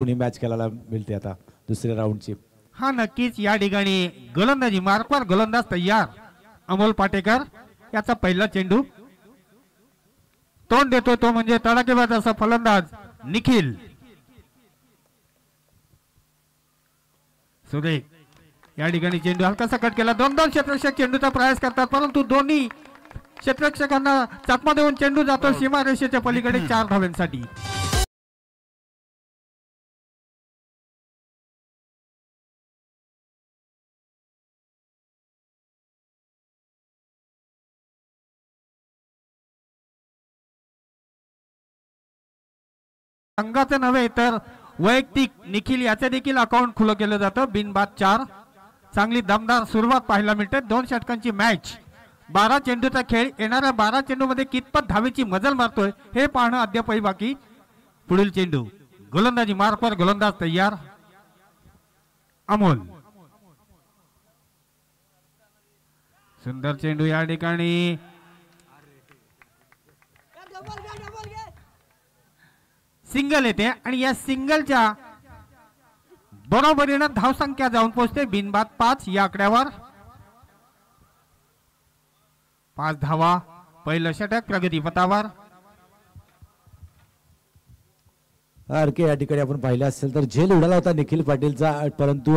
Pune match खेळायला मिळते आता दुसऱ्या राऊंडची. हा नक्कीच या ठिकाणी गोलंदाजी मार्कवर गोलंदाज तयार. अमोल पाटेकर याचा पहिला चेंडू तोंड देतो तो म्हणजे तडाखेबाज असा फलंदाज निखिल सुरेख. या ठिकाणी चेंडू हलकासा कट केला. दोन क्षेत्ररक्षक चेंडूचा प्रयास करतात परंतु दोन्ही क्षेत्ररक्षकांना चकमा देऊन चेंडू जातो सीमारेषेच्या पलीकडे 4 धावांसाठी. संघाचे नव्हे तर वैयक्तिक निखिल याचे देखील अकाउंट खुलं केलं जातं. बिनबाद 4. चांगली दमदार सुरुवात पाहायला मिळते. 2 षटकांची मॅच. 12 चेंडूचा खेळ. येणाऱ्या 12 चेंडूमध्ये कितपत धावेची मजल मारतोय हे पाहणं अद्यापही बाकी. पुढील चेंडू गोलंदाजी मार्कवर गोलंदाज तयार. अमोल. सुंदर चेंडू या ठिकाणी सिंगल येते आणि या सिंगलच्या बरोबरीनं धावसंख्या जाऊन पोहोचते बिनबाद 5 या आकड्यावर. 5 धावा. पहिलं षटक प्रगतीपथावर. आरके या ठिकाणी आपण पाहिलं असेल तर झेल उडाला होता निखिल पाटीलचा परंतु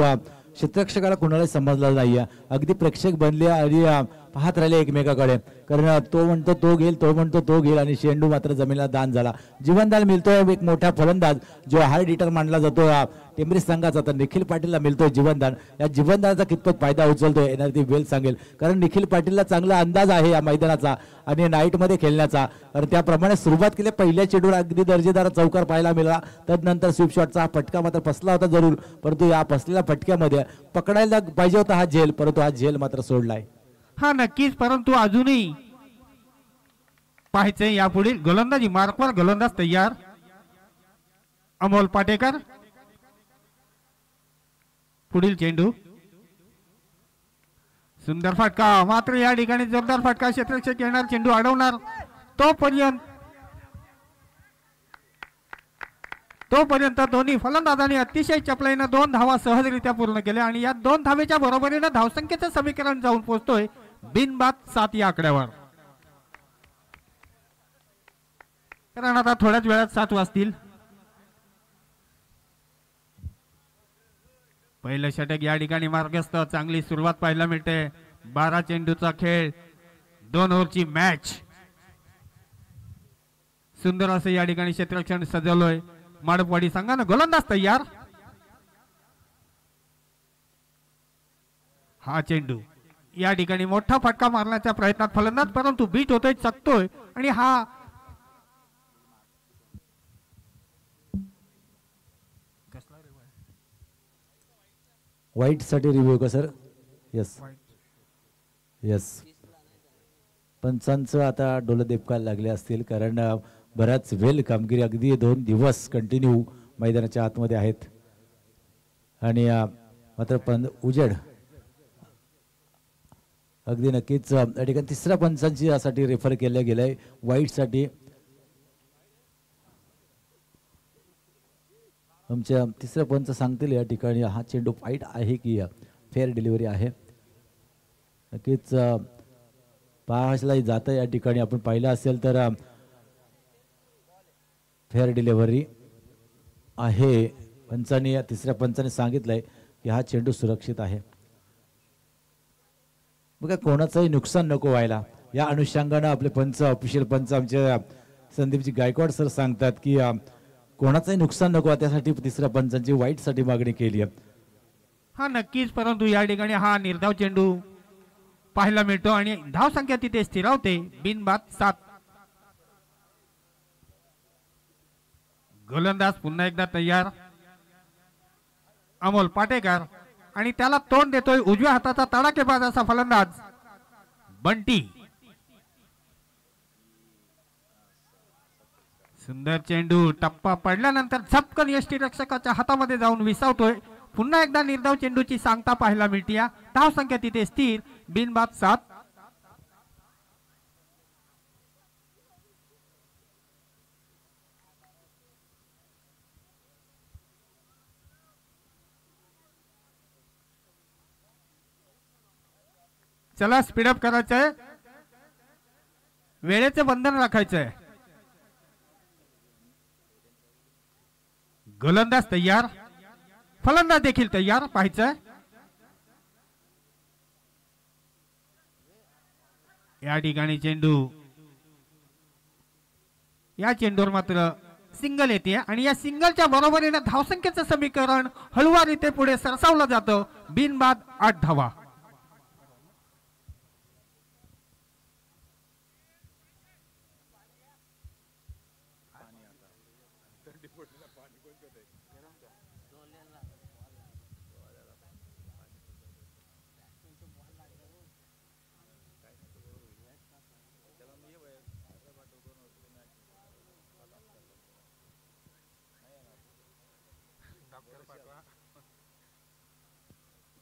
क्षेत्ररक्षकाला कोणालाही समजलं नाहीये. अगदी प्रेक्षक बनले आणि पाहत राहिले एकमेकाकडे कारण तो म्हणतो तो घेईल तो म्हणतो तो घेईल आणि चेंडू मात्र जमिनीला दान झाला. जीवनदान मिळतोय एक मोठा फलंदाज जो हार्ड हिटर मानला जातो टेंबरी संघाचा तर निखिल पाटीलला मिळतोय जीवनदान. या जीवनदानाचा कितपत फायदा उचलतोय येणार ती वेल सांगेल कारण निखिल पाटीलला चांगला अंदाज आहे या मैदानाचा आणि नाईटमध्ये खेळण्याचा. कारण त्याप्रमाणे सुरुवात केली. पहिल्या चेंडूवर अगदी दर्जेदार चौकार पाहायला मिळाला. तदनंतर स्वीप शॉटचा हा फटका मात्र फसला होता जरूर परंतु या फसलेल्या फटक्यामध्ये पकडायला पाहिजे होता हा झेल परंतु हा झेल मात्र सोडलाय. हा नक्कीच परंतु अजूनही पाहायचंय यापुढे. गोलंदाजी मार्कवर गोलंदाज तयार. अमोल पाटेकर. पुढील चेंडू सुंदर फटका मात्र या ठिकाणी जोरदार फटका. क्षेत्ररक्षक येणार चेंडू अडवणार तोपर्यंत दोन्ही फलंदाजांनी अतिशय चपलाईनं 2 धावा सहजरित्या पूर्ण केल्या आणि या 2 धावेच्या बरोबरीनं धावसंख्येचं समीकरण जाऊन पोहोचतोय बिनबाद 7 या आकड्यावर. कारण आता थोड्याच वेळात 7 वाजतील. पहिलं षटक या ठिकाणी मार्गस्थ. चांगली सुरुवात पाहायला मिळते. 12 चेंडूचा खेळ. 2 ओव्हरची मॅच. सुंदर असं या ठिकाणी क्षेत्ररक्षण सजवलंय. माडपवाडी संघानं गोलंदाज तयार. हा चेंडू या ठिकाणी मोठा फटका मारण्याच्या प्रयत्नात फलंदाज परंतु बीट होतोय चकतोय आणि हा वाईट साठी रिव्ह्यू का सर? Yes yes. पंचांचं आता डोलं देपकायला लागले असतील कारण बराच वेळ कामगिरी अगदी 2 दिवस कंटिन्यू मैदानाच्या आतमध्ये आहेत आणि मात्र पण उजेड अगदी नक्कीच या ठिकाणी तिसऱ्या पंचांची यासाठी रेफर केलं गेलंय वाईटसाठी. आमच्या तिसऱ्या पंच सांगतील या ठिकाणी हा चेंडू फाईट आहे की फेअर डिलिव्हरी आहे. नक्कीच पाहायलाही जातं या ठिकाणी आपण पाहिलं असेल तर फेअर डिलिव्हरी आहे. पंचांनी तिसऱ्या पंचाने सांगितलंय की हा चेंडू सुरक्षित आहे. बघा कोणाचंही नुकसान नको व्हायला या अनुषंगानं आपले पंच ऑफिशियल पंच आमचे संदीपजी गायकवाड सर सांगतात की कोणाचंही नुकसान नको त्यासाठी तिसऱ्या पंचांची वाईट साठी मागणी केली आहे. हा नक्कीच परंतु या ठिकाणी हा निर्धाव चेंडू पाहायला मिळतो आणि धाव संख्या तिथे स्थिरावते बिनबाद 7. गोलंदाज पुन्हा एकदा तयार. अमोल पाटेकर आणि त्याला तोंड देतोय उजव्या हाताचा तडाखेबाज असा फलंदाज बंटी. सुंदर चेंडू टप्पा पडल्यानंतर झपकन यष्टीरक्षकाच्या हातामध्ये जाऊन विसावतोय. पुन्हा एकदा निर्धाव चेंडूची सांगता पाहायला मिळते. धाव संख्या तिथे स्थिर बिनबाद 7. चला स्पीडअप करायचंय, वेळेचं बंधन राखायचंय. गोलंदाज तयार, फलंदाज देखील तयार. पाहायचंय या ठिकाणी चेंडू, या चेंडूवर मात्र सिंगल येते आणि या सिंगलच्या बरोबरीने धावसंख्येचं समीकरण हळूवारीते पुढे सरसावलं जातं. बिनबाद 8 धावा.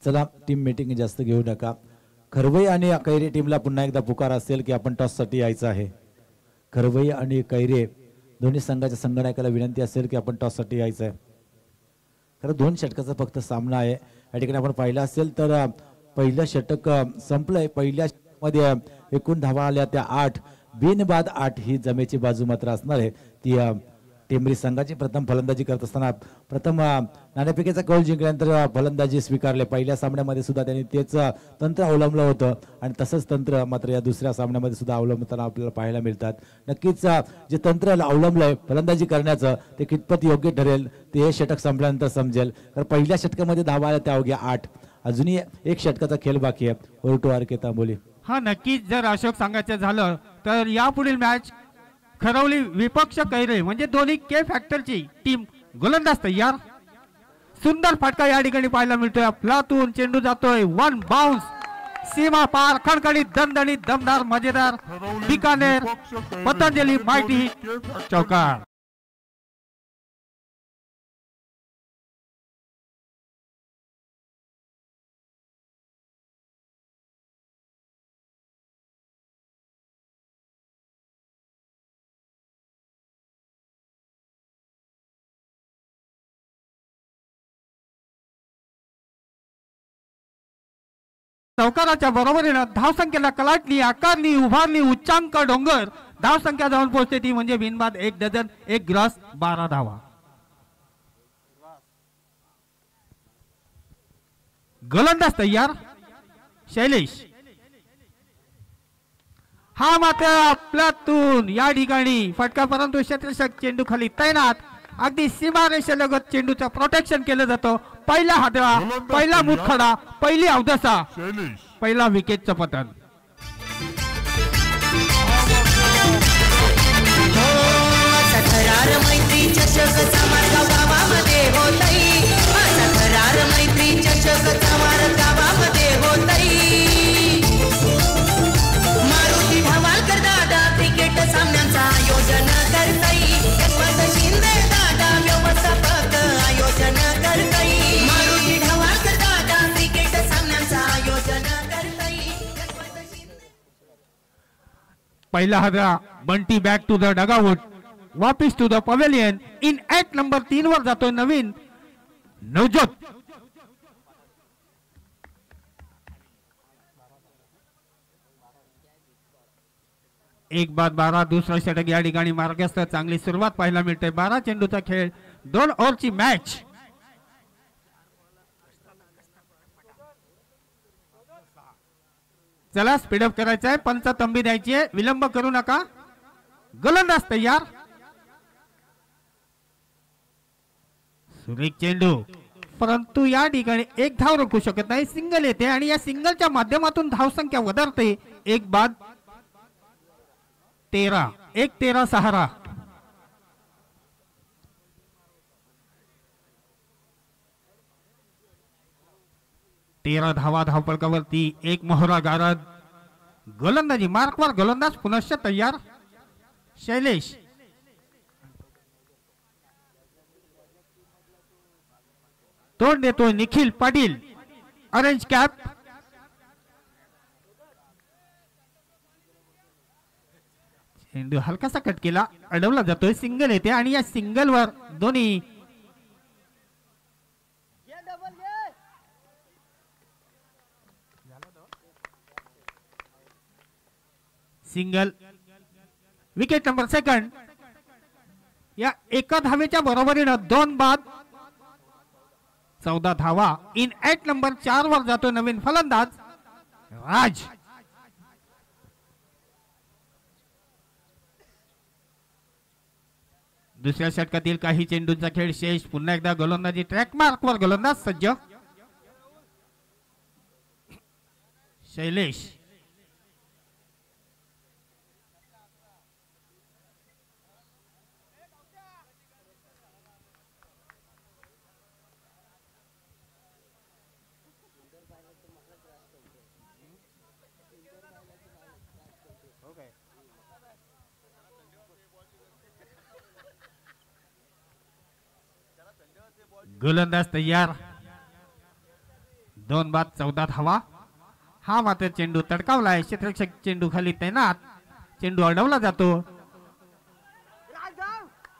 चला टीम मीटिंग जास्त घेऊ नका. खरवई आणि कैरे टीमला पुन्हा एकदा पुकार असेल की आपण टॉस साठी यायचं आहे. खरवई आणि कैरे दोन्ही संघाच्या संगणकाला विनंती असेल की आपण टॉस साठी यायचं आहे. खरं 2 षटकाचा फक्त सामना आहे. या ठिकाणी आपण पाहिलं असेल तर पहिलं षटक संपलंय. पहिल्या मध्ये एकूण धावा आल्या त्या 8, बिनबाद 8 ही जमेची बाजू मात्र असणार आहे. ती टेंबरी संघाची प्रथम फलंदाजी करत असताना प्रथम नाणेफेकीचा कौल जिंकल्यानंतर फलंदाजी स्वीकारले. पहिल्या सामन्यामध्ये सुद्धा त्यांनी तेच तंत्र अवलंबलं होतं आणि तसंच तंत्र मात्र या दुसऱ्या सामन्यामध्ये सुद्धा अवलंबताना आपल्याला पाहायला मिळतात. नक्कीच जे तंत्र अवलंबलंय फलंदाजी करण्याचं ते कितपत योग्य ठरेल ते हे षटक संपल्यानंतर समजेल. कारण पहिल्या षटकामध्ये धावा आल्या त्या अवघ्या 8. अजूनही एक षटकाचा खेळ बाकी आहे. ओरटो आर के तांबोली. हा नक्कीच जर अशोक सांगायचं झालं तर यापुढील मॅच खरवली विपक्ष कैरे म्हणजे दोन्ही के फॅक्टरची टीम. गोलंदाज तयार, सुंदर फटका या ठिकाणी पाहायला मिळतोय. आपलातून चेंडू जातोय 1 बाउन्स, सीमा पार, खणखणीत, दणदणीत, दमदार, मजेदार. बिकानेर पतंजली माहिती चौकार. चौकाराच्या बरोबरीनं धावसंख्येला कलाटणी, आकारणी, उभारणी, उच्चांक डोंगर. धावसंख्या जाऊन पोहोचते ती म्हणजे बिनबाद 1 डझन, 1 ग्रॉस, 12 धावा. गोलंदाज तयार, शैलेश. हा मात्र आपल्यातून या ठिकाणी फटका, परंतु क्षेत्ररक्षक चेंडू खाली तैनात. अगदी सीमारेषेलगत चेंडूचं प्रोटेक्शन केलं जातं. पहिला हादरा, पहिला मुतखडा, पहिली अवदसा, पहिला विकेटचं पतन. मैत्री चषकचा मार्ग गावामध्ये होतई. मैत्री चषकचा मार्ग गावामध्ये होतई. मारुती ढवाळकर दादा क्रिकेट सामन्यांचा आयोजन करतई. शिंदे दादा व्यवस्थापक आयोजन करतई. मारुती ढवाळकर दादा क्रिकेट सामन्यांचा आयोजन करतई. पहिला हादरा, Bunty back to the dugout, वापिस to the pavilion. In at number 3 वर जातोय नवीन नवजोत. एक बाद 12. दुसरा षटक या ठिकाणी मार्गस्थ. चांगली सुरुवात पाहायला मिळते. 12 चेंडूचा खेळ, 2 ओव्हरची मॅच. चला स्पीडअप करायचं आहे. पंच तंबी द्यायची आहे, विलंब करू नका. गोलंदाज तयार, सुरेख चेंडू, परंतु या ठिकाणी 1 धाव रोखू शकत नाही. सिंगल येते आणि या सिंगलच्या माध्यमातून धावसंख्या वधारते. 1 बाद 13, 1-13 सहारा. तेरा धावा धावफलकावरती. 1 मोहरा गारद. गोलंदाजी मार्कवर गोलंदाज पुनश्च तयार, शैलेश. तोंड देतोय निखिल पाटील, ऑरेंज कॅप. चेंडू हलकासा कट केला, अडवला जातोय. सिंगल येते आणि या सिंगल वर दोन्ही सिंगल. Wicket number second. या एका धावेच्या बरोबरीनं 2 बाद 14 धावा. इन ॲट नंबर 4 वर जातो नवीन फलंदाज राज. दुसऱ्या षटकातील काही चेंडूंचा खेळ शेष. पुन्हा एकदा गोलंदाजी ट्रॅक मार्क वर गोलंदाज सज्ज. शैलेश. गोलंदाज तयार. 2 बाद 14 धावा. हा मात्र चेंडू तडकावलाय. क्षेत्ररक्षक चेंडू खाली तैनात. चेंडू अडवला जातो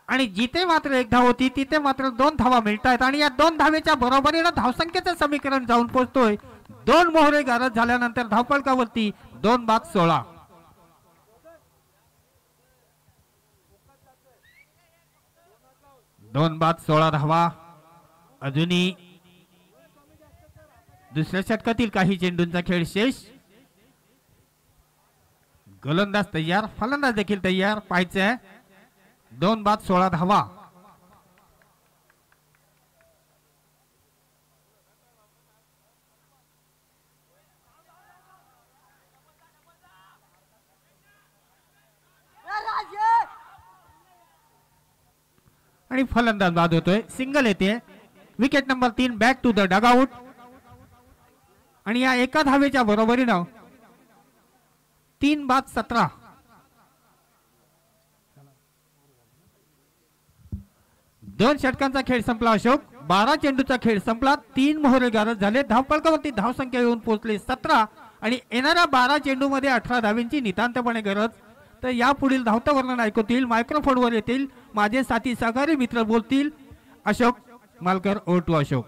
आणि जिथे मात्र 1 धाव होती तिथे मात्र 2 धावा मिळतात आणि या 2 धावेच्या बरोबरीनं धावसंख्येचं समीकरण जाऊन पोहोचतोय. 2 मोहरे गारद झाल्यानंतर धावफलकावरती 2 बाद 16. दोन बाद 16 धावा. अजूनही दुसऱ्या षटकातील काही चेंडूंचा खेळ शेष. गोलंदाज तयार. फलंदाज देखील तयार. पाहायचंय 2 बाद 16 धावा. आणि फलंदाज बाद होतोय. सिंगल येते. Wicket number 3 back to the dugout. आणि या एका धावेच्या बरोबरीनं 3 बाद 17. दोन षटकांचा खेळ संपला अशोक. 12 चेंडूचा खेळ संपला. 3 मोहरे गारद झाले. धावफलकावरती धावसंख्या येऊन पोहोचली 17 आणि येणाऱ्या 12 चेंडूमध्ये 18 धावींची नितांतपणे गरज. तर यापुढील धावतं वर्णन ऐकवतील. मायक्रोफोनवर येतील माझे साथी सहकारी मित्र बोलतील. अशोक मालकर. Over to Ashok.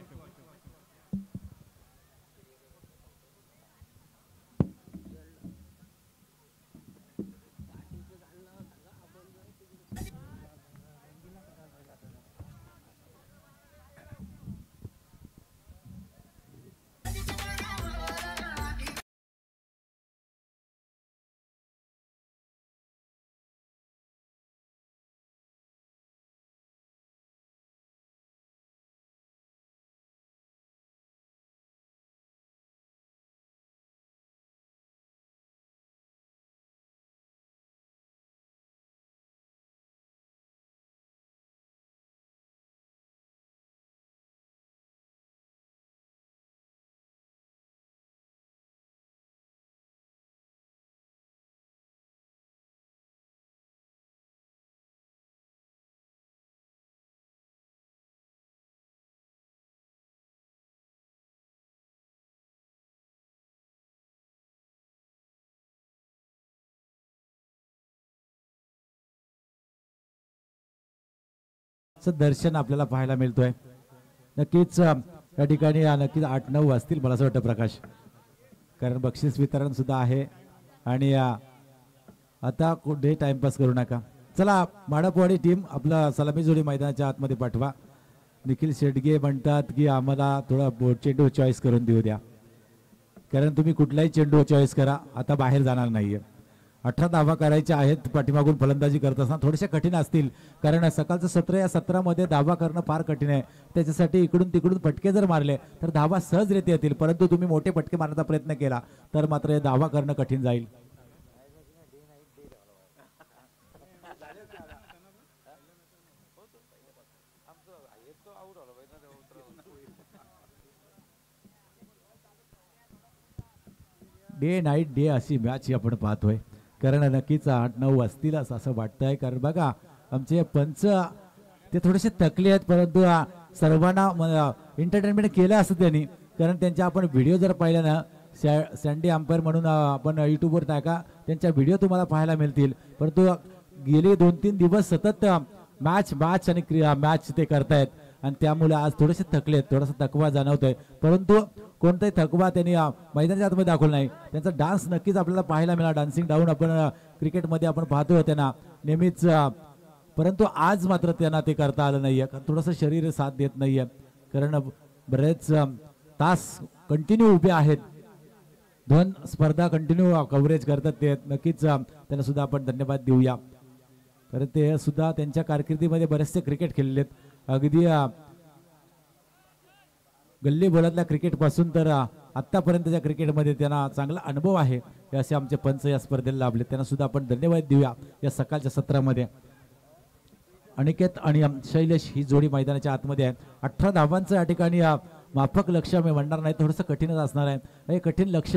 दर्शन आपल्याला पाहायला मिळतोय. नक्कीच या ठिकाणी नक्कीच 8-9 वाजतील मला असं वाटतं प्रकाश. कारण बक्षीस वितरण सुद्धा आहे आणि आता कुठे टाइमपास करू नका. चला माडपवाडी टीम आपला सलामी जोडी मैदानाच्या आतमध्ये पाठवा. निखिल शेडगे म्हणतात की आम्हाला थोडा चेंडू चॉईस करून देऊ द्या. कारण तुम्ही कुठलाही चेंडू चॉईस करा आता बाहेर जाणार नाहीये. 18 धावा करायच्या आहेत. पाठीमागून फलंदाजी करत असताना थोडेसे कठीण असतील कारण सकाळचं सत्र या सत्रामध्ये धावा करणं फार कठीण आहे. त्याच्यासाठी इकडून तिकडून फटके जर मारले तर धावा सहजरित्या येतील. परंतु तुम्ही मोठे फटके मारण्याचा प्रयत्न केला तर मात्र धावा करणं कठीण जाईल. डे नाईट डे अशी मॅच आपण पाहतोय. कारण नक्कीच 8-9 वाजतील असं वाटतंय. कारण बघा आमचे पंच ते थोडेसे थकले आहेत परंतु सर्वांना एंटरटेनमेंट केलं असं त्यांनी. कारण त्यांच्या आपण व्हिडिओ जर पाहिला ना सँडी अंपायर म्हणून आपण यूट्यूबवर टाका त्यांच्या व्हिडिओ तुम्हाला पाहायला मिळतील. परंतु गेले 2-3 दिवस सतत मॅच आणि मॅच ते करतायत आणि त्यामुळे आज थोडेसे थकलेत, थोडासा थकवा जाणवतोय, परंतु कोणताही थकवा त्यांनी मैदानाच्या आतमध्ये दाखवला नाही. त्यांचा डान्स नक्कीच आपल्याला पाहायला मिळाला. डान्सिंग डाऊन आपण क्रिकेटमध्ये आपण पाहतोय त्यांना नेहमीच, परंतु आज मात्र त्यांना ते करता आलं नाहीये, कारण थोडंसं शरीर साथ देत नाहीये, कारण बरेच तास कंटिन्यू उभे आहेत, 2 स्पर्धा कंटिन्यू कव्हरेज करतात ते. नक्कीच त्यांना सुद्धा आपण धन्यवाद देऊया, कारण ते सुद्धा त्यांच्या कारकिर्दीमध्ये बरेचसे क्रिकेट खेळलेले आहेत. अगदी गल्ली बोलातल्या क्रिकेट पासून तर आतापर्यंतच्या क्रिकेटमध्ये त्यांना चांगला अनुभव आहे. असे आमचे पंच या स्पर्धेला लाभले, त्यांना सुद्धा आपण धन्यवाद देऊया. या सकाळच्या सत्रामध्ये अनिकेत आणि शैलेश ही जोडी मैदानाच्या आतमध्ये आहे. 18 धावांचं या ठिकाणी माफक लक्ष मी म्हणणार नाही, थोडंसं कठीणच असणार आहे. हे कठीण लक्ष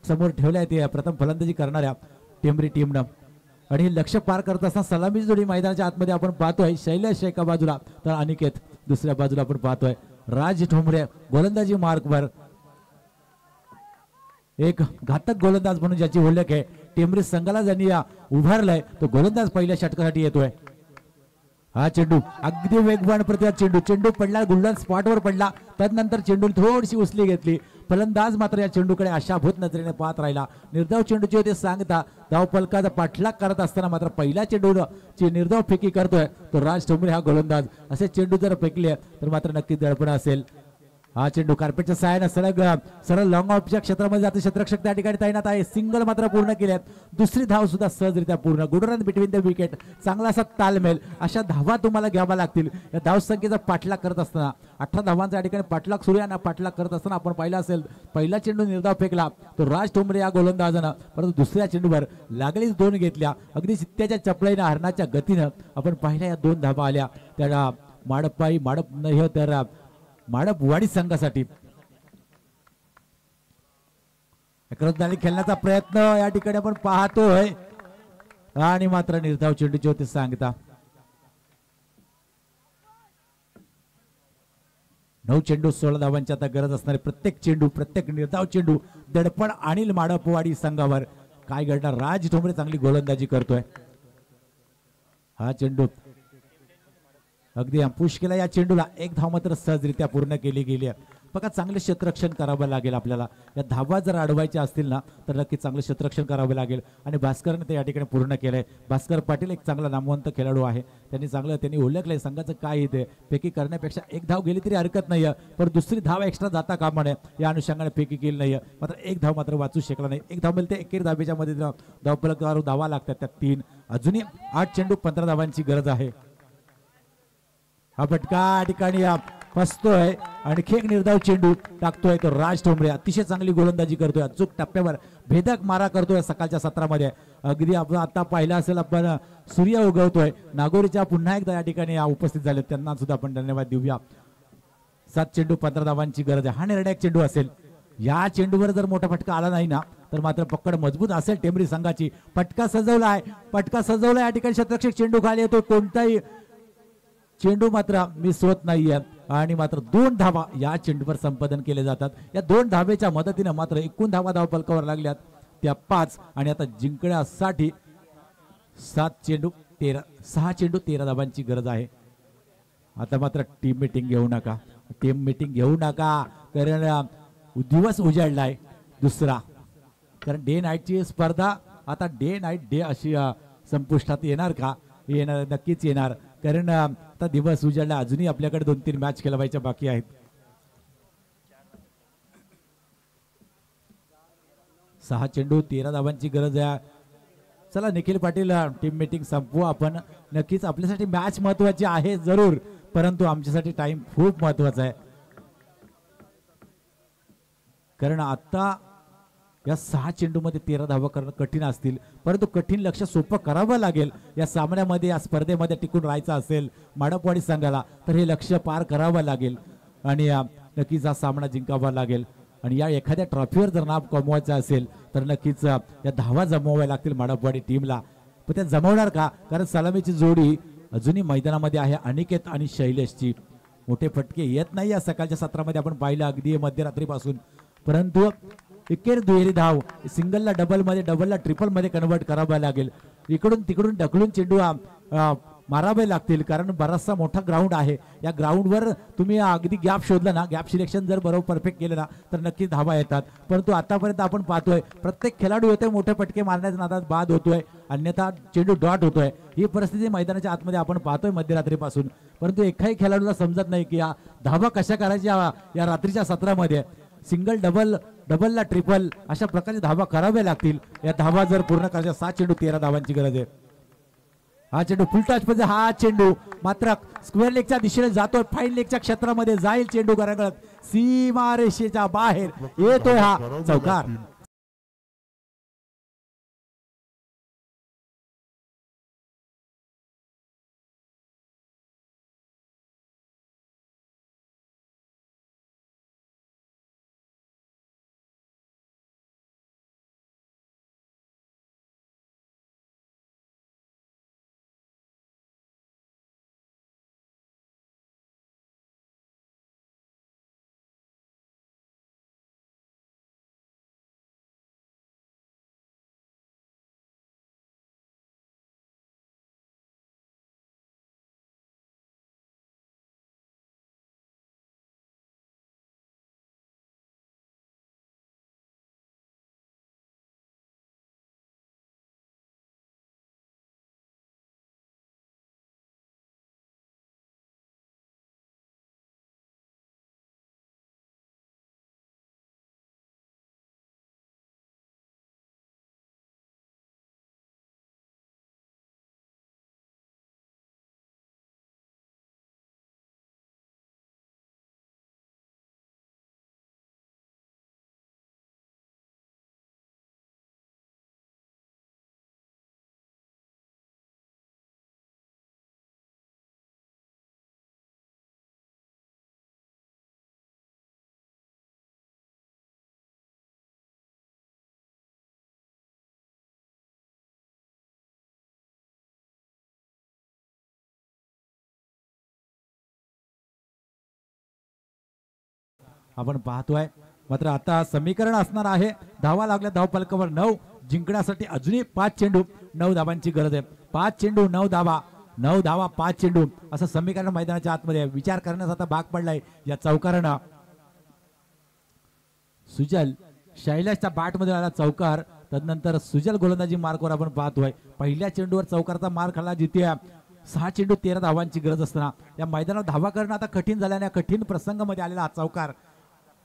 समोर ठेवलं आहे ते प्रथम फलंदाजी करणाऱ्या टेंबरी टीमनं, आणि हे लक्ष पार करत असताना सलामी जोडी मैदानाच्या आतमध्ये आपण पाहतोय. शैलेश एका बाजूला तर अनिकेत दुसऱ्या बाजूला आपण पाहतोय. राज ठोंबरे गोलंदाजी मार्कवर, एक घातक गोलंदाज म्हणून ज्याची ओळख आहे. टेंबरी संघाला ज्यांनी उभारलाय तो गोलंदाज पहिल्या षटकासाठी येतोय. हा चेंडू अगदी वेगवान प्रतिसाद चेंडू, चेंडू पडला, गोल्डन स्पॉटवर पडला, त्यानंतर चेंडू थोडीशी उचली घेतली. फलंदाज मात्र या चेंडूकडे आशाभूत नजरेने पाहत राहिला. निर्धाव चेंडूचे होते सांगता धावफलकाचा पाठलाग करत असताना मात्र पहिल्या चेंडूची निर्धाव फेकी करतोय तो राज ठोंबरे हा गोलंदाज. असे चेंडू जर फेकले तर मात्र नक्की दडपण असेल. हा चेंडू कार्पेटच्या सहाय्याने सरळ लॉंग ऑफच्या क्षेत्रामध्ये जाते. क्षेत्ररक्षक त्या ठिकाणी तैनात आहे. सिंगल मात्र पूर्ण केल्यात. दुसरी धाव सुद्धा सहजरित्या पूर्ण. Good run between the wicket. चांगला असा तालमेल, अशा धावा तुम्हाला घ्यावा लागतील. या धाव संख्येचा पाठलाग करत असताना 18 धावांचा या ठिकाणी पाठलाग सुरू आहे. पाठलाग करत असताना आपण पाहिला असेल पहिला चेंडू निर्धाव फेकला तो राज ठोंबरे या गोलंदाजानं, परंतु दुसऱ्या चेंडूवर लागलीच 2 घेतल्या. अगदी चित्त्याच्या चपळीनं हरणाच्या गतीनं आपण पाहिल्या या 2 धावा आल्या त्या माडप नाही तर माडपवाडी संघासाठी. खेळण्याचा प्रयत्न या ठिकाणी आपण पाहतोय आणि मात्र निर्धाव चेंडूचे होते सांगता. 9 चेंडू 16 धावांची आता गरज असणारे. प्रत्येक चेंडू, प्रत्येक निर्धाव चेंडू दडपण आणील माडपवाडी संघावर. काय घडणार? राज ठोंबरे चांगली गोलंदाजी करतोय. हा चेंडू अगदी पुश केला. या चेंडूला 1 धाव मात्र सहजरित्या पूर्ण केली गेली आहे. बघा चांगले क्षेत्ररक्षण करावं लागेल आपल्याला. या धावा जर अडवायच्या असतील ना तर नक्की चांगलं क्षेत्ररक्षण करावं लागेल आणि भास्करने ते या ठिकाणी पूर्ण केलंय. भास्कर पाटील एक चांगला नामवंत खेळाडू आहे. त्यांनी ओळखलंय संघाचं काय इथे फेकी करण्यापेक्षा 1 धाव गेली तरी हरकत नाहीये, पण दुसरी धाव एक्स्ट्रा जाता कामा नये या अनुषंगाने फेकी केली नाहीये. मात्र 1 धाव मात्र वाचू शकला नाही. 1 धाव मिळते. एकेरी धावेच्या मध्ये धावफलकावर धावा लागतात त्या 3. अजूनही 8 चेंडू 15 धावांची गरज आहे. हा फटका ठिकाणी फसतोय. आणखी एक निर्धाव चेंडू टाकतोय तो राज ठोंबरे. अतिशय चांगली गोलंदाजी करतोय. अचूक टप्प्यावर भेदक मारा करतोय सकाळच्या सत्रामध्ये. अगदी आपण आता पाहिलं असेल आपण सूर्य उगवतोय. नागोरीच्या पुन्हा एकदा या ठिकाणी उपस्थित झाले, त्यांना सुद्धा आपण धन्यवाद देऊया. 7 चेंडू 15 धावांची गरज आहे. हा निर्णायक चेंडू असेल. या चेंडूवर जर मोठा फटका आला नाही ना तर मात्र पकड मजबूत असेल टेंबरी संघाची. फटका सजवलाय या ठिकाणी. क्षेत्ररक्षक चेंडू खाली येतो. कोणताही चेंडू मात्र मिस होत नाहीये आणि मात्र 2 धावा या चेंडूवर संपादन केले जातात. या 2 धावेच्या मदतीने मात्र एकूण धावा धावफलकावर लागल्यात त्या 5 आणि आता जिंकण्यासाठी 6 चेंडू 13 धावांची गरज आहे. आता मात्र टीम मीटिंग घेऊ नका कारण दिवस उजाडलाय दुसरा. कारण डे नाईटची स्पर्धा आता डे अशी संपुष्टात येणार का? येणार, नक्कीच येणार. कारण आता दिवस उजाडला. अजूनही आपल्याकडे 2-3 मॅच खेळवायच्या बाकी आहेत. 6 चेंडू 13 धावांची गरज आहे. चला निखिल पाटील, टीम मीटिंग संपवू आपण. नक्कीच आपल्यासाठी मॅच महत्वाची आहे जरूर, परंतु आमच्यासाठी टाइम खूप महत्वाचा आहे. कारण आता या 6 चेंडूमध्ये 13 धावा करणं कठीण असतील, परंतु कठीण लक्ष सोपं करावं लागेल. या सामन्यामध्ये, या स्पर्धेमध्ये टिकून राहायचं असेल माडपवाडी संघाला तर हे लक्ष पार करावं लागेल आणि नक्कीच हा सामना जिंकावा लागेल. आणि या एखाद्या ट्रॉफीवर जर नाव कमवायचं असेल तर नक्कीच या धावा जमवाव्या लागतील माडपवाडी टीमला. पण त्या जमवणार का? कारण सलामीची जोडी अजूनही मैदानामध्ये आहे अनिकेत आणि शैलेशची. मोठे फटके येत नाही या सकाळच्या सत्रामध्ये आपण पाहिलं अगदी मध्यरात्रीपासून, परंतु एकेर दुहेरी धाव सिंगलला डबलमध्ये, डबलला ट्रिपल मध्ये कन्वर्ट करावा लागेल. इकडून तिकडून ढकलून चेंडू मारावे लागतील, कारण बराचसा मोठा ग्राउंड आहे. या ग्राउंडवर तुम्ही अगदी गॅप शोधला ना, गॅप सिलेक्शन जर बरोबर परफेक्ट केलं ना तर नक्की धावा येतात. परंतु आतापर्यंत आपण पाहतोय प्रत्येक खेळाडू होतोय मोठे फटके मारण्याच्या नादात बाद होतोय, अन्यथा चेंडू डॉट होतोय. ही परिस्थिती मैदानाच्या आतमध्ये आपण पाहतोय मध्यरात्रीपासून. परंतु एकाही खेळाडूला समजत नाही की धावा कशा करायच्या या रात्रीच्या सत्रामध्ये. सिंगल डबलला ट्रिपल अशा प्रकारचे धावा करावे लागतील. या धावा जर पूर्ण करायच्या 7 चेंडू 13 धावांची गरज आहे. हा चेंडू फुल टच मध्ये, हा चेंडू मात्र स्क्वेअर लेगच्या दिशेने जातोय, फाईन लेगच्या क्षेत्रामध्ये जाईल चेंडू गरगळत, सीमारेषेच्या बाहेर येतोय हा चौकार. आपण पाहतोय मात्र आता समीकरण असणार आहे. धावा लागल्या धाव फलकावर 9. जिंकण्यासाठी अजूनही 5 चेंडू 9 धावांची गरज आहे. 5 चेंडू 9 धावा, 9 धावा 5 चेंडू असं समीकरण मैदानाच्या आतमध्ये विचार करण्याचा आता भाग पडलाय या चौकारानं. सुजल शैलेशच्या बॅट मध्ये आला चौकार, तदनंतर सुजल गोलंदाजी मार्कवर आपण पाहतोय. पहिल्या चेंडूवर चौकारचा मार खाल्ला जिथे 6 चेंडू 13 धावांची गरज असताना या मैदानावर धावा करणं आता कठीण झाल्याने कठीण प्रसंगामध्ये आलेला हा चौकार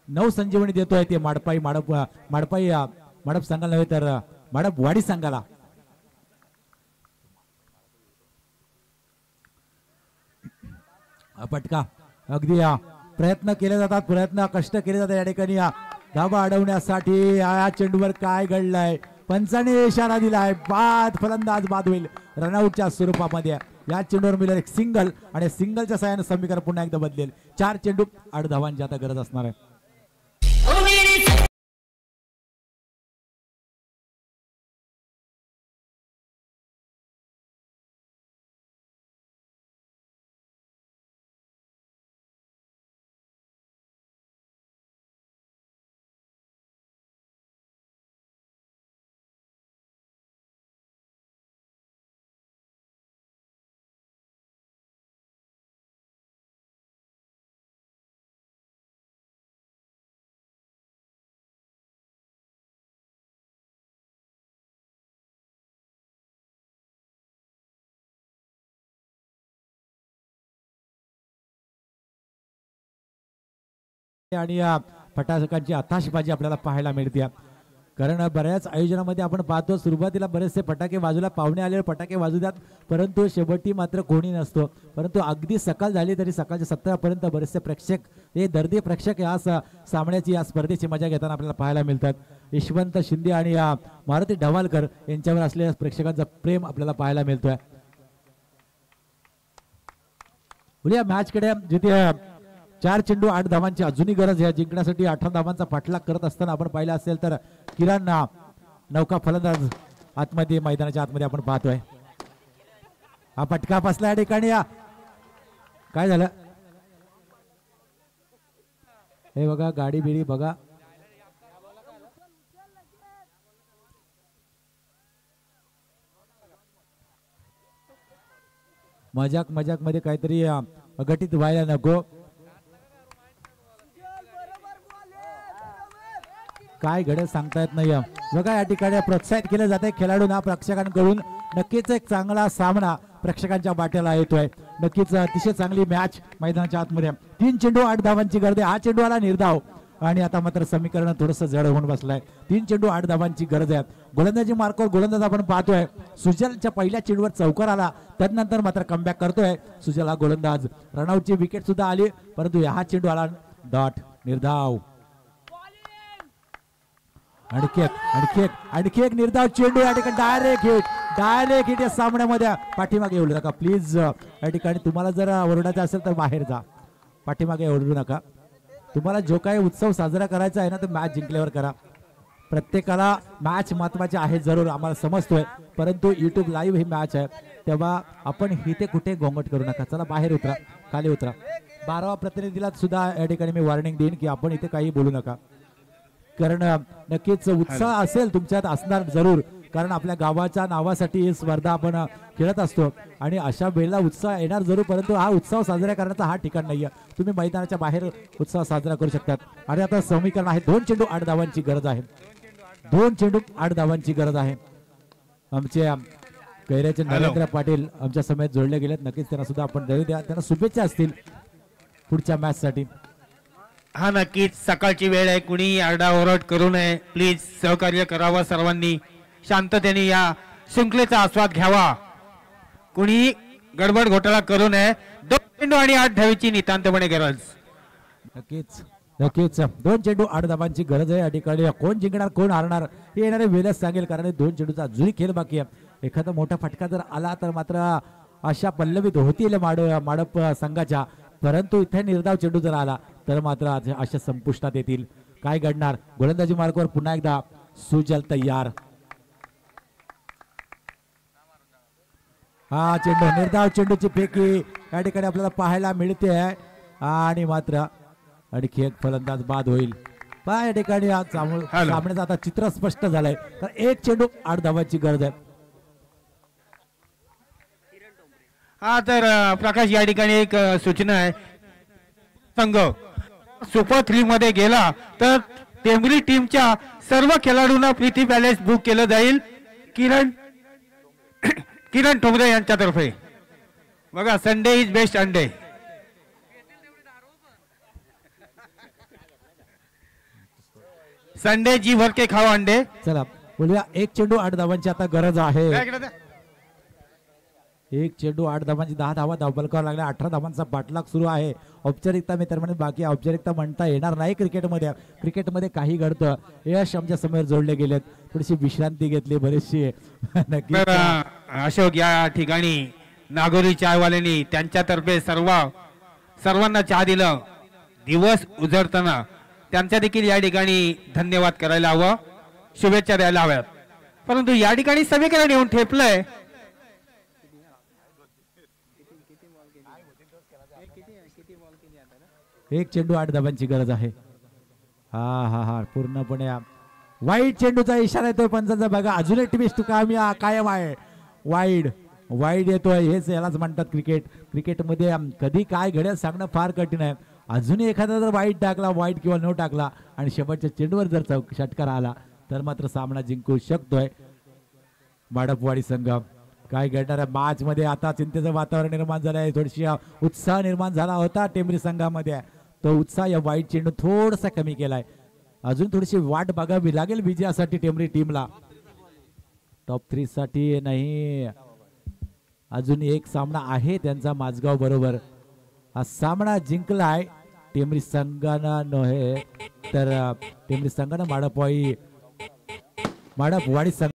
9 संजीवनी देतोय ते माडप संघाला नव्हे तर माडप वाडी संघाला. पटका अगदी प्रयत्न केले जातात, कष्ट केले जातात या ठिकाणी धावा अडवण्यासाठी. या चेंडूवर काय घडलंय, पंचाने इशारा दिलाय, बाद, फलंदाज बाद होईल रनआउटच्या स्वरूपामध्ये. या चेंडूवर मिळेल एक सिंगल आणि सिंगलच्या साहाय्याने समीकरण पुन्हा एकदा बदलेल. 4 चेंडू 8 धावांची आता गरज असणार आहे. आणि फटाक्यांची आताशबाजी आपल्याला पाहायला मिळते. कारण बऱ्याच आयोजनामध्ये आपण पाहतो सुरुवातीला बरेचसे फटाके बाजूला पाहुणे आलेले फटाके वाजू द्यात, परंतु शेवटी मात्र कोणी नसतो. परंतु अगदी सकाळ झाली तरी सकाळच्या 17 पर्यंत बरेचसे प्रेक्षक, हे दर्दी प्रेक्षक या सामन्याची या स्पर्धेची मजा घेताना आपल्याला पाहायला मिळतात. यशवंत शिंदे आणि मारुती ढवालकर यांच्यावर असलेल्या प्रेक्षकांचा प्रेम आपल्याला पाहायला मिळतोय. या मॅच कडे जिथे 4 चेंडू 8 धावांची अजूनही गरज आहे. जिंकण्यासाठी 18 धावांचा पाठलाग करत असताना आपण पाहिलं असेल तर किरण नौका फलंदाज आतमध्ये मैदानाच्या आतमध्ये आपण पाहतोय. हा पटका फसला या ठिकाणी. काय झालं हे बघा, गाडी बिडी बघा. मजाक मजाक मध्ये काहीतरी घटित व्हायला नको. काय घडेल सांगता येत नाही. बघा या ठिकाणी प्रोत्साहित केलं जाते खेळाडूंना प्रेक्षकांकडून. नक्कीच एक चांगला सामना प्रेक्षकांच्या वाट्याला येतोय. नक्कीच अतिशय चांगली मॅच मैदानाच्या आतमध्ये. 3 चेंडू 8 धावांची गरज आहे. हा चेंडू आला निर्धाव आणि आता मात्र समीकरण थोडंसं जड होऊन बसलंय. 3 चेंडू 8 धावांची गरज आहे. गोलंदाजी मार्कवर गोलंदाज आपण पाहतोय. सुजलच्या पहिल्या चेंडूवर चौकार आला, त्यानंतर मात्र कमबॅक करतोय सुजल हा गोलंदाज. रनआउटची विकेट सुद्धा आली, परंतु हा चेंडू आला डॉट निर्धाव. आणखी एक निर्धाव चेंडू या ठिकाणी डायरेक्ट हिट या सामन्यामध्ये. पाठीमागे येऊ नका प्लीज. या ठिकाणी तुम्हाला जर ओरडायचं असेल तर बाहेर जा, पाठीमागे ओरडू नका. तुम्हाला जो काही उत्सव साजरा करायचा आहे ना, तो मॅच जिंकल्यावर करा. प्रत्येकाला मॅच महत्वाची आहे जरूर, आम्हाला समजतोय, परंतु युट्यूब लाईव्ह ही मॅच आहे, तेव्हा आपण इथे कुठे गोंगट करू नका. चला बाहेर उतरा, खाली उतरा. 12वा प्रतिनिधीला सुद्धा या ठिकाणी मी वॉर्निंग देईन की आपण इथे काही बोलू नका, कारण नक्कीच उत्साह असेल तुमच्यात असणार जरूर, कारण आपल्या गावाच्या नावासाठी ही स्पर्धा आपण खेळत असतो आणि अशा वेळेला उत्साह येणार जरूर, परंतु हा उत्सव साजरा करण्याचा हा ठिकाण नाहीये. तुम्ही मैदानाच्या बाहेर उत्सव साजरा करू शकतात. आणि आता समीकरण आहे 2 चेंडू 8 धावांची गरज आहे. 2 चेंडू 8 धावांची गरज आहे. आमचे कैऱ्याचे नरेंद्र पाटील आमच्या समेत जोडले गेलेत. नक्कीच त्यांना सुद्धा आपण धन्यवाद द्या. त्यांना शुभेच्छा असतील पुढच्या मॅच साठी. हा नक्कीच सकाळची वेळ आहे, कुणी आरडाओरड करू नये प्लीज. सहकार्य करावं सर्वांनी, शांततेने या शृंखलेचा आस्वाद घ्यावा. कुणी गडबड घोटाळा करू नये. 2 चेंडू आणि 8 धावेची नितांतपणे गरज. नक्कीच 2 चेंडू 8 धावांची गरज आहे. या ठिकाणी कोण जिंकणार कोण हारणार हे येणारे वेळच सांगेल, कारण 2 चेंडूचा अजूनही खेळ बाकी आहे. एखादा मोठा फटका जर आला तर मात्र अशा पल्लवीत होतील माडप संघाच्या, परंतु इथे निर्धाव चेंडू जर आला तर मात्र अशा संपुष्टात येतील. काय घडणार? गोलंदाजी मार्गावर पुन्हा एकदा सुजल तयार. हा चेंडू निर्धाव चेंडूची फेकी या ठिकाणी आपल्याला पाहायला मिळते आहे आणि मात्र आणखी एक फलंदाज बाद होईल. या ठिकाणी सामन्याचं आता चित्र स्पष्ट झालंय. तर 1 चेंडू 8 धावांची गरज आहे. हा तर प्रकाश या ठिकाणी एक सूचना आहे. संघ सुपर 3 मध्ये गेला तर टेंबरी टीमच्या सर्व खेळाडूंना प्रीती पॅलेस बुक केलं जाईल किरण ठोंबरे यांच्यातर्फे. बघा, संडे इज बेस्ट अंडे. संडे जी भर के खाओ अंडे. चला बोलूया 1 चेंडू 8 धावांची आता गरज आहे. 1 चेंडू 8 धावांची 10 धावा धावफलकावर लागल्या. 18 धावांचा पाठलाग सुरू आहे. औपचारिकता मित्रांनो बाकी औपचारिकता म्हणता येणार नाही क्रिकेटमध्ये काही घडतं. यश आमच्या समोर जोडले गेलेत, थोडीशी विश्रांती घेतली बरीचशी. नक्की अशोक या ठिकाणी नागोरी चायवाल्यांनी त्यांच्यातर्फे सर्वांना चहा दिलं दिवस उजळताना, त्यांच्या देखील या ठिकाणी धन्यवाद करायला हवं, शुभेच्छा द्यायला हव्यात. परंतु या ठिकाणी समीकरण येऊन ठेपलंय. एक चेंडू 8 धावांची गरज आहे. हा पूर्णपणे वाईड चेंडूचा इशारा येतोय पंचांचा. बघा अजून एक ट्विस्ट कायम आहे. वाईड येतोय. हेच यालाच म्हणतात क्रिकेटमध्ये कधी काय घडेल सांगणं फार कठीण आहे. अजूनही एखादा जर वाईड टाकला, वाईड किंवा नो टाकला आणि शेवटच्या चेंडूवर जर षटकार आला तर मात्र सामना जिंकू शकतोय माडपवाडी संघ. काय घडणार आहे मॅच मध्ये? आता चिंतेचं वातावरण निर्माण झालं आहे. थोडीशी उत्साह निर्माण झाला होता टेंबरी संघामध्ये. तो उत्साह या वाईट चेंडू थोडासा कमी केलाय. अजून थोडीशी वाट बघावी लागेल विजयासाठी टेंबरी टीमला. टॉप 3 साठी नाही, अजून एक सामना आहे त्यांचा माझगाव बरोबर. हा सामना जिंकलाय टेंबरी संघानं नव्हे तर टेंबरी संघानं माडपवाडी संघ